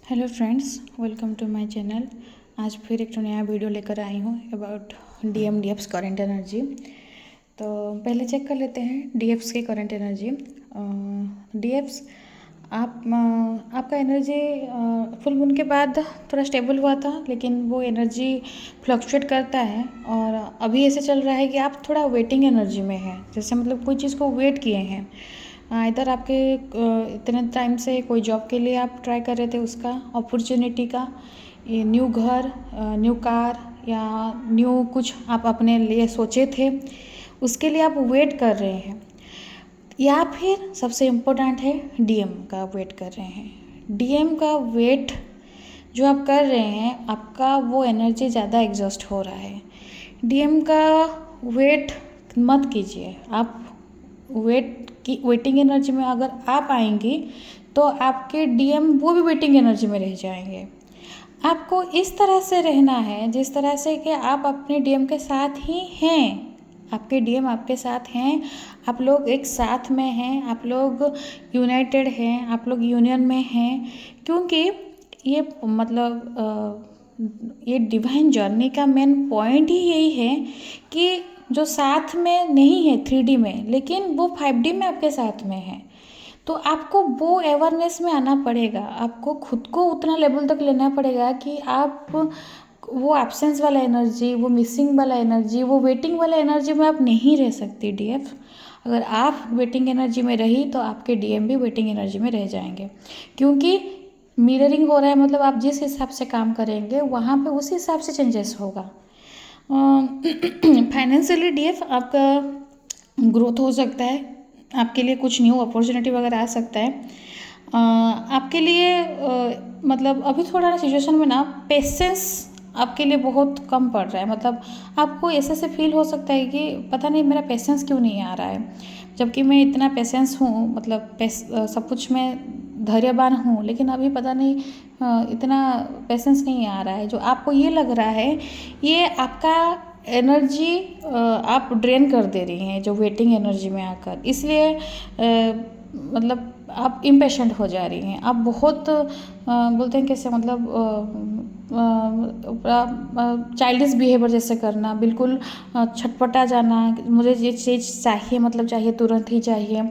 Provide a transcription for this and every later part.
Hello friends, welcome to my channel. आज फिर एक नया वीडियो लेकर आई हूँ अबाउट DMs करंट एनर्जी। तो पहले चेक कर लेते हैं DFs के करंट एनर्जी। DFs आपका एनर्जी फुल मून के बाद थोड़ा स्टेबल हुआ था, लेकिन वो एनर्जी फ्लक्चुएट करता है और अभी ऐसे चल रहा है कि आप थोड़ा वेटिंग एनर्जी में हैं। जैसे मतलब कोई चीज़ को वेट किए हैं, इधर आपके इतने टाइम से कोई जॉब के लिए आप ट्राई कर रहे थे, उसका अपॉर्चुनिटी का, ये न्यू घर, न्यू कार या न्यू कुछ आप अपने लिए सोचे थे, उसके लिए आप वेट कर रहे हैं। या फिर सबसे इम्पोर्टेंट है DM का वेट कर रहे हैं। DM का वेट जो आप कर रहे हैं, आपका वो एनर्जी ज़्यादा एग्जॉस्ट हो रहा है। DM का वेट मत कीजिए। आप वेटिंग एनर्जी में अगर आप आएंगी तो आपके DM वो भी वेटिंग एनर्जी में रह जाएंगे। आपको इस तरह से रहना है जिस तरह से कि आप अपने DM के साथ ही हैं। आपके DM आपके साथ हैं, आप लोग एक साथ में हैं, आप लोग यूनाइटेड हैं, आप लोग यूनियन में हैं। क्योंकि ये ये डिवाइन जर्नी का मेन पॉइंट ही यही है कि जो साथ में नहीं है 3D में, लेकिन वो 5D में आपके साथ में है। तो आपको वो अवेयरनेस में आना पड़ेगा, आपको खुद को उतना लेवल तक लेना पड़ेगा कि आप वो एब्सेंस वाला एनर्जी, वो मिसिंग वाला एनर्जी, वो वेटिंग वाला एनर्जी में आप नहीं रह सकती DF। अगर आप वेटिंग एनर्जी में रही तो आपके DM भी वेटिंग एनर्जी में रह जाएंगे। क्योंकि मिररिंग हो रहा है, मतलब आप जिस हिसाब से काम करेंगे वहाँ पे उस हिसाब से चेंजेस होगा। फाइनेंशियली DF आपका ग्रोथ हो सकता है, आपके लिए कुछ न्यू अपॉर्चुनिटी वगैरह आ सकता है। आपके लिए मतलब अभी थोड़ा सिचुएशन में ना पेशेंस आपके लिए बहुत कम पड़ रहा है। मतलब आपको ऐसे से फील हो सकता है कि पता नहीं मेरा पेशेंस क्यों नहीं आ रहा है, जबकि मैं इतना पेशेंस हूँ, मतलब सब कुछ में धैर्यवान हूँ, लेकिन अभी पता नहीं इतना पेशेंस नहीं आ रहा है। जो आपको ये लग रहा है, ये आपका एनर्जी आप ड्रेन कर दे रही हैं जो वेटिंग एनर्जी में आकर, इसलिए मतलब आप इम्पेशेंट हो जा रही हैं। आप बहुत बोलते हैं कैसे, मतलब चाइल्डिश बिहेवियर जैसे करना, बिल्कुल छटपटा जाना, मुझे ये चीज़ चाहिए, मतलब चाहिए, तुरंत ही चाहिए,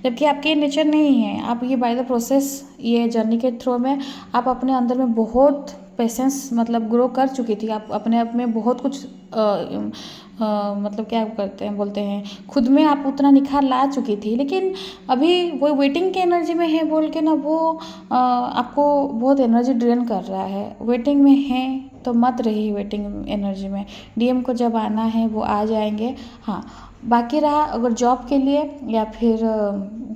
जबकि आपके नेचर नहीं है। आप ये बाय द प्रोसेस, ये जर्नी के थ्रू में आप अपने अंदर में बहुत पेशेंस मतलब ग्रो कर चुकी थी। आप अपने आप में बहुत कुछ मतलब क्या करते हैं, बोलते हैं, खुद में आप उतना निखार ला चुकी थी, लेकिन अभी वो वेटिंग की एनर्जी में है बोल के ना, वो आपको बहुत एनर्जी ड्रेन कर रहा है। वेटिंग में है तो मत रहिए वेटिंग एनर्जी में। DM को जब आना है वो आ जाएंगे। हाँ, बाकी रहा अगर जॉब के लिए या फिर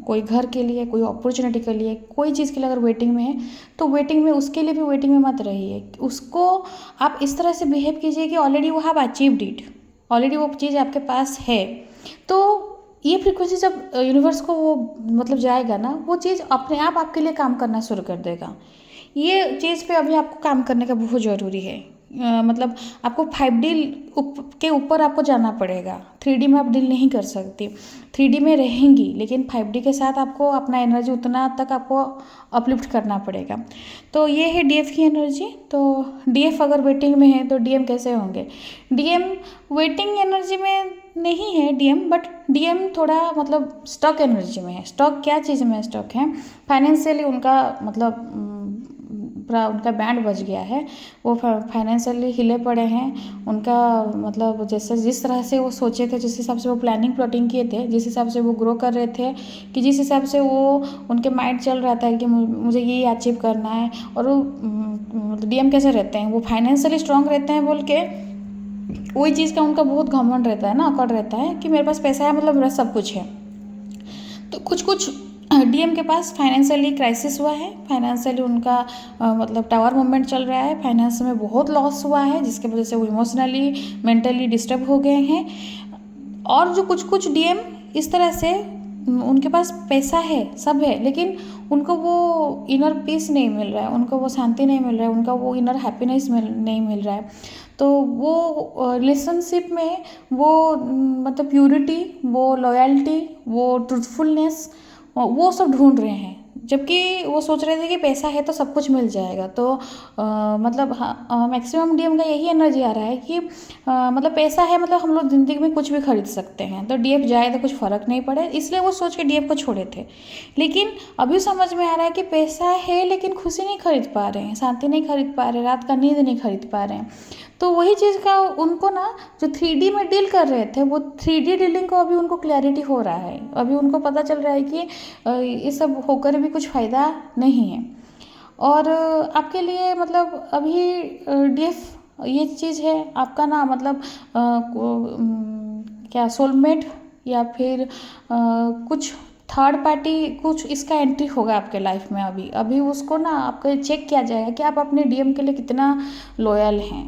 कोई घर के लिए, कोई अपॉर्चुनिटी के लिए, कोई चीज़ के लिए अगर वेटिंग में है, तो वेटिंग में, उसके लिए भी वेटिंग में मत रहिए। उसको आप इस तरह से बिहेव कीजिए कि ऑलरेडी वो हैव अचीव्ड इट, ऑलरेडी वो चीज़ आपके पास है। तो ये फ्रीक्वेंसी जब यूनिवर्स को वो मतलब जाएगा ना, वो चीज़ अपने आप आपके लिए काम करना शुरू कर देगा। ये चीज़ पे अभी आपको काम करने का बहुत ज़रूरी है। मतलब आपको 5D के ऊपर आपको जाना पड़ेगा। 3D में आप डील नहीं कर सकती, 3D में रहेंगी, लेकिन 5D के साथ आपको अपना एनर्जी उतना तक आपको अपलिफ्ट करना पड़ेगा। तो ये है DF की एनर्जी। तो DF अगर वेटिंग में है तो DM कैसे होंगे? DM वेटिंग एनर्जी में नहीं है DM, बट DM थोड़ा मतलब स्टॉक एनर्जी में है। स्टॉक क्या चीज़ में स्टॉक है? फाइनेंशियली उनका मतलब पूरा उनका बैंड बज गया है, वो फाइनेंशियली हिले पड़े हैं। उनका मतलब जैसे जिस तरह से वो सोचे थे, जिस हिसाब से वो प्लानिंग प्लॉटिंग किए थे, जिस हिसाब से वो ग्रो कर रहे थे, कि जिस हिसाब से वो उनके माइंड चल रहा था कि मुझे ये अचीव करना है। और वो DM कैसे रहते हैं, वो फाइनेंशियली स्ट्रांग रहते हैं बोल के वही चीज़ का उनका बहुत घमंड रहता है ना, अकड़ रहता है कि मेरे पास पैसा है, मतलब मेरा सब कुछ है। तो कुछ DM के पास फाइनेंशियली क्राइसिस हुआ है, फाइनेंशियली उनका मतलब टावर मूवमेंट चल रहा है, फाइनेंस में बहुत लॉस हुआ है, जिसके वजह से वो इमोशनली मेंटली डिस्टर्ब हो गए हैं। और जो कुछ DM इस तरह से उनके पास पैसा है, सब है, लेकिन उनको वो इनर पीस नहीं मिल रहा है, उनको वो शांति नहीं मिल रहा है, उनका वो इनर हैप्पीनेस नहीं मिल रहा है। तो वो रिलेशनशिप में वो मतलब प्यूरिटी, वो लॉयल्टी, वो ट्रूथफुलनेस, वो सब ढूंढ रहे हैं। जबकि वो सोच रहे थे कि पैसा है तो सब कुछ मिल जाएगा। तो मतलब हाँ, मैक्सिमम डीएम का यही एनर्जी आ रहा है कि मतलब पैसा है, मतलब हम लोग ज़िंदगी में कुछ भी खरीद सकते हैं, तो डीएफ जाए तो कुछ फ़र्क नहीं पड़े, इसलिए वो सोच के डीएफ को छोड़े थे। लेकिन अभी समझ में आ रहा है कि पैसा है लेकिन खुशी नहीं खरीद पा रहे हैं, शांति नहीं खरीद पा रहे, रात का नींद नहीं खरीद पा रहे हैं। तो वही चीज़ का उनको ना, जो 3D में डील कर रहे थे, वो 3D डीलिंग को अभी उनको क्लैरिटी हो रहा है। अभी उनको पता चल रहा है कि ये सब होकर भी कुछ फ़ायदा नहीं है। और आपके लिए मतलब अभी डीएफ ये चीज़ है आपका ना, मतलब क्या सोलमेट या फिर कुछ थर्ड पार्टी कुछ इसका एंट्री होगा आपके लाइफ में। अभी अभी उसको ना आपको चेक किया जाएगा कि आप अपने डीएम के लिए कितना लॉयल हैं।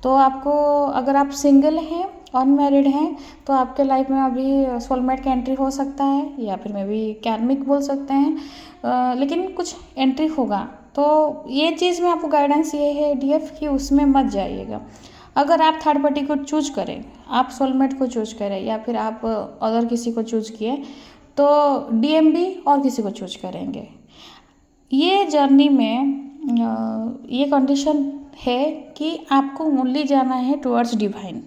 तो आपको, अगर आप सिंगल हैं, अनमैरिड हैं, तो आपके लाइफ में अभी सोलमेट का एंट्री हो सकता है, या फिर मे बी कार्मिक बोल सकते हैं, लेकिन कुछ एंट्री होगा। तो ये चीज़ में आपको गाइडेंस ये है डीएफ कि उसमें मत जाइएगा। अगर आप थर्ड पार्टी को चूज करें, आप सोलमेट को चूज करें, या फिर आप अदर किसी को चूज किए, तो डीएम भी और किसी को चूज करेंगे। ये जर्नी में ये कंडीशन है कि आपको ओनली जाना है टुवर्ड्स डिवाइन।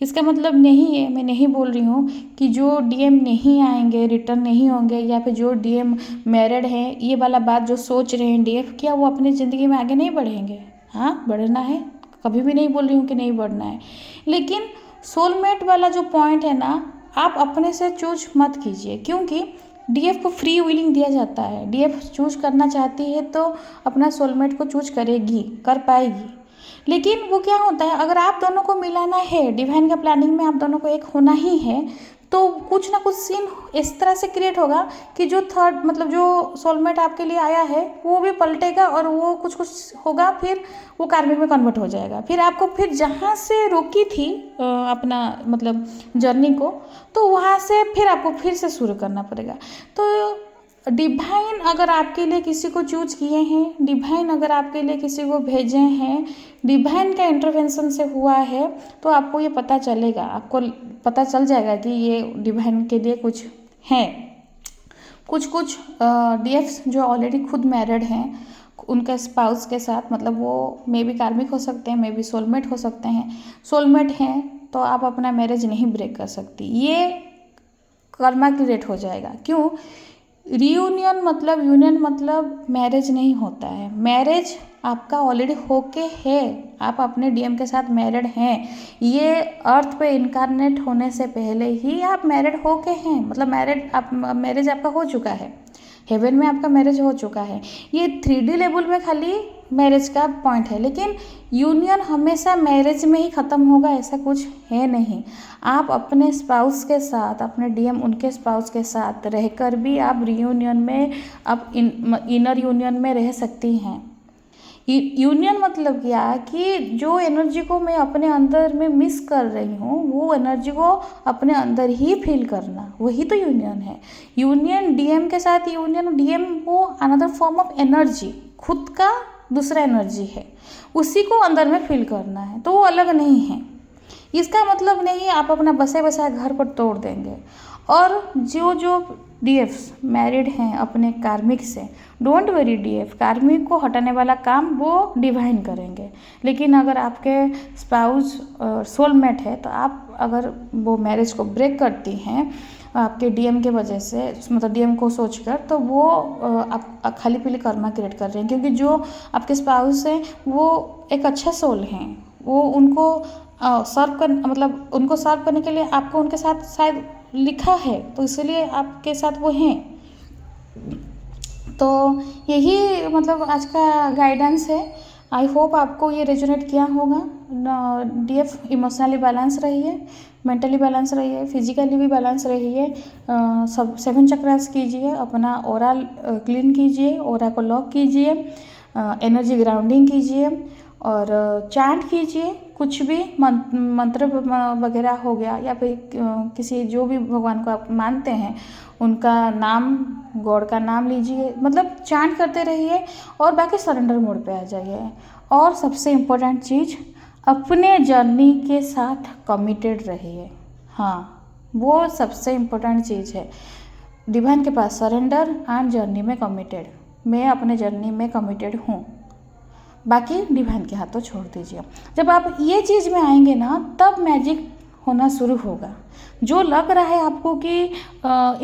इसका मतलब नहीं है, मैं नहीं बोल रही हूँ कि जो डीएम नहीं आएंगे, रिटर्न नहीं होंगे, या फिर जो डीएम मैरिड हैं, ये वाला बात जो सोच रहे हैं डीएफ, क्या वो अपनी ज़िंदगी में आगे नहीं बढ़ेंगे? हाँ, बढ़ना है, कभी भी नहीं बोल रही हूँ कि नहीं बढ़ना है। लेकिन सोलमेट वाला जो पॉइंट है ना, आप अपने से चूज मत कीजिए, क्योंकि डीएफ को फ्री विलिंग दिया जाता है। डीएफ चूज करना चाहती है तो अपना सोलमेट को चूज करेगी, कर पाएगी। लेकिन वो क्या होता है, अगर आप दोनों को मिलाना है, डिवाइन का प्लानिंग में आप दोनों को एक होना ही है, तो कुछ ना कुछ सीन इस तरह से क्रिएट होगा कि जो थर्ड, मतलब जो सोलमेट आपके लिए आया है, वो भी पलटेगा और वो कुछ कुछ होगा, फिर वो कार्मिक में कन्वर्ट हो जाएगा। फिर आपको फिर जहाँ से रोकी थी अपना मतलब जर्नी को, तो वहाँ से फिर आपको फिर से शुरू करना पड़ेगा। तो डिवाइन अगर आपके लिए किसी को चूज किए हैं, डिवाइन अगर आपके लिए किसी को भेजे हैं, डिवाइन का इंटरवेंशन से हुआ है, तो आपको ये पता चलेगा, आपको पता चल जाएगा कि ये डिवाइन के लिए कुछ है। कुछ डीएफ्स जो ऑलरेडी खुद मैरिड हैं, उनके स्पाउस के साथ, मतलब वो मे बी कार्मिक हो सकते हैं, मे बी सोलमेट हो सकते हैं। सोलमेट हैं तो आप अपना मैरिज नहीं ब्रेक कर सकती, ये कर्मा क्रिएट हो जाएगा। क्यों? रीयूनियन मतलब, यूनियन मतलब मैरिज नहीं होता है। मैरिज आपका ऑलरेडी होके है, आप अपने डीएम के साथ मैरिड हैं। ये अर्थ पे इनकारनेट होने से पहले ही आप मैरिड होके हैं, मतलब मैरिज आपका हो चुका है, हेवन में आपका मैरिज हो चुका है। ये 3D लेवल में खाली मैरिज का पॉइंट है, लेकिन यूनियन हमेशा मैरिज में ही ख़त्म होगा ऐसा कुछ है नहीं। आप अपने स्पाउस के साथ, अपने डीएम उनके स्पाउस के साथ रहकर भी आप रीयूनियन में, आप इनर यूनियन में रह सकती हैं। यूनियन मतलब क्या कि जो एनर्जी को मैं अपने अंदर में मिस कर रही हूँ, वो एनर्जी को अपने अंदर ही फील करना, वही तो यूनियन है। यूनियन डीएम के साथ, यूनियन डीएम वो अनदर फॉर्म ऑफ एनर्जी, खुद का दूसरा एनर्जी है, उसी को अंदर में फील करना है, तो वो अलग नहीं है। इसका मतलब नहीं आप अपना बसे बसाए घर पर तोड़ देंगे। और जो डीएफ्स मैरिड हैं अपने कार्मिक से, डोंट वरी डीएफ, कार्मिक को हटाने वाला काम वो डिवाइन करेंगे। लेकिन अगर आपके स्पाउस सोलमेट है, तो आप अगर वो मैरिज को ब्रेक करती हैं आपके डीएम के वजह से, मतलब डीएम को सोचकर, तो वो आप खाली पीली कर्मा क्रिएट कर रहे हैं। क्योंकि जो आपके स्पाउस हैं वो एक अच्छा सोल हैं, वो उनको सर्व कर, मतलब उनको सर्व करने के लिए आपको उनके साथ शायद लिखा है, तो इसलिए आपके साथ वो हैं। तो यही मतलब आज का गाइडेंस है। आई होप आपको ये रेजोनेट किया होगा। डीएफ इमोशनली बैलेंस रहिए, मेंटली बैलेंस रहिए, फिजिकली भी बैलेंस रहिए। सब 7 चक्रास कीजिए, अपना ओरा क्लीन कीजिए, ओरा को लॉक कीजिए, एनर्जी ग्राउंडिंग कीजिए और चैंट कीजिए। कुछ भी मंत्र वगैरह हो गया, या फिर किसी जो भी भगवान को आप मानते हैं उनका नाम, गॉड का नाम लीजिए, मतलब चैंट करते रहिए और बाकी सरेंडर मोड पे आ जाइए। और सबसे इम्पोर्टेंट चीज़, अपने जर्नी के साथ कमिटेड रहिए। हाँ, वो सबसे इम्पोर्टेंट चीज़ है। डिवाइन के पास सरेंडर एंड जर्नी में कमिटेड, मैं अपने जर्नी में कमिटेड हूँ, बाकी डिवाइन के हाथों छोड़ दीजिए। जब आप ये चीज़ में आएंगे ना, तब मैजिक होना शुरू होगा। जो लग रहा है आपको कि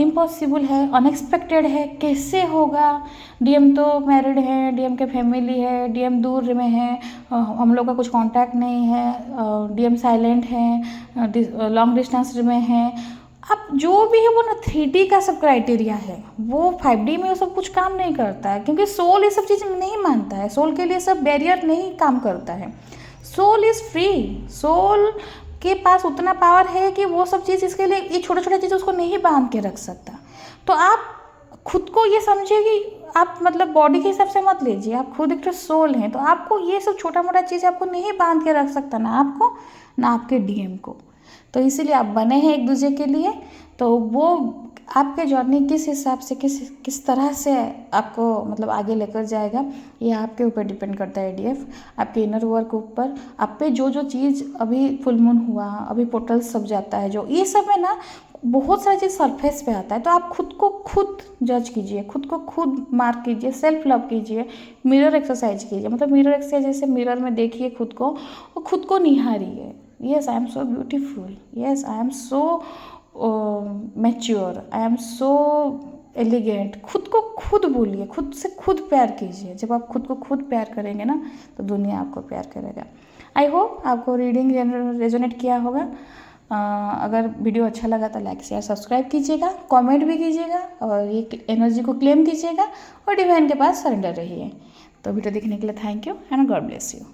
इम्पॉसिबल है, अनएक्सपेक्टेड है, कैसे होगा, डीएम तो मैरिड है, डीएम के फैमिली है, डीएम दूर में है, हम लोग का कुछ कांटेक्ट नहीं है, डीएम साइलेंट है, लॉन्ग डिस्टेंस में है, अब जो भी है वो ना 3D का सब क्राइटेरिया है, वो 5D में वो सब कुछ काम नहीं करता है, क्योंकि सोल ये सब चीज़ नहीं मानता है, सोल के लिए सब बैरियर नहीं काम करता है। सोल इज़ फ्री, सोल के पास उतना पावर है कि वो सब चीज़ इसके लिए, ये छोटा छोटा चीज़ उसको नहीं बांध के रख सकता। तो आप खुद को ये समझिए कि आप मतलब बॉडी के हिसाब से मत लीजिए, आप खुद एक तो सोल हैं, तो आपको ये सब छोटा मोटा चीज़ आपको नहीं बांध के रख सकता, ना आपको ना आपके डीएम को। तो इसीलिए आप बने हैं एक दूसरे के लिए, तो वो आपके जर्नी किस हिसाब से किस तरह से आपको मतलब आगे लेकर जाएगा, ये आपके ऊपर डिपेंड करता है डीएफ, आपके इनर वर्क ऊपर, आप पे जो जो चीज़ अभी फुल मून हुआ, अभी पोर्टल सब जाता है, जो ये सब है ना, बहुत सारी चीज़ सरफेस पे आता है। तो आप खुद को खुद जज कीजिए, खुद को खुद मार्क कीजिए, सेल्फ लव कीजिए, मिरर एक्सरसाइज कीजिए, मतलब मिरर एक्सरसाइज जैसे मिरर में देखिए खुद को और खुद को निहारिए। Yes, I am so beautiful. Yes, I am so mature. I am so elegant. खुद को खुद बोलिए, खुद से खुद प्यार कीजिए। जब आप खुद को खुद प्यार करेंगे ना, तो दुनिया आपको प्यार करेगा। आई होप आपको रीडिंग रेजोनेट किया होगा। अगर वीडियो अच्छा लगा तो लाइक शेयर सब्सक्राइब कीजिएगा, कमेंट भी कीजिएगा और ये एनर्जी को क्लेम कीजिएगा और डिवाइन के पास सरेंडर रहिए। तो वीडियो देखने के लिए thank you and God bless you.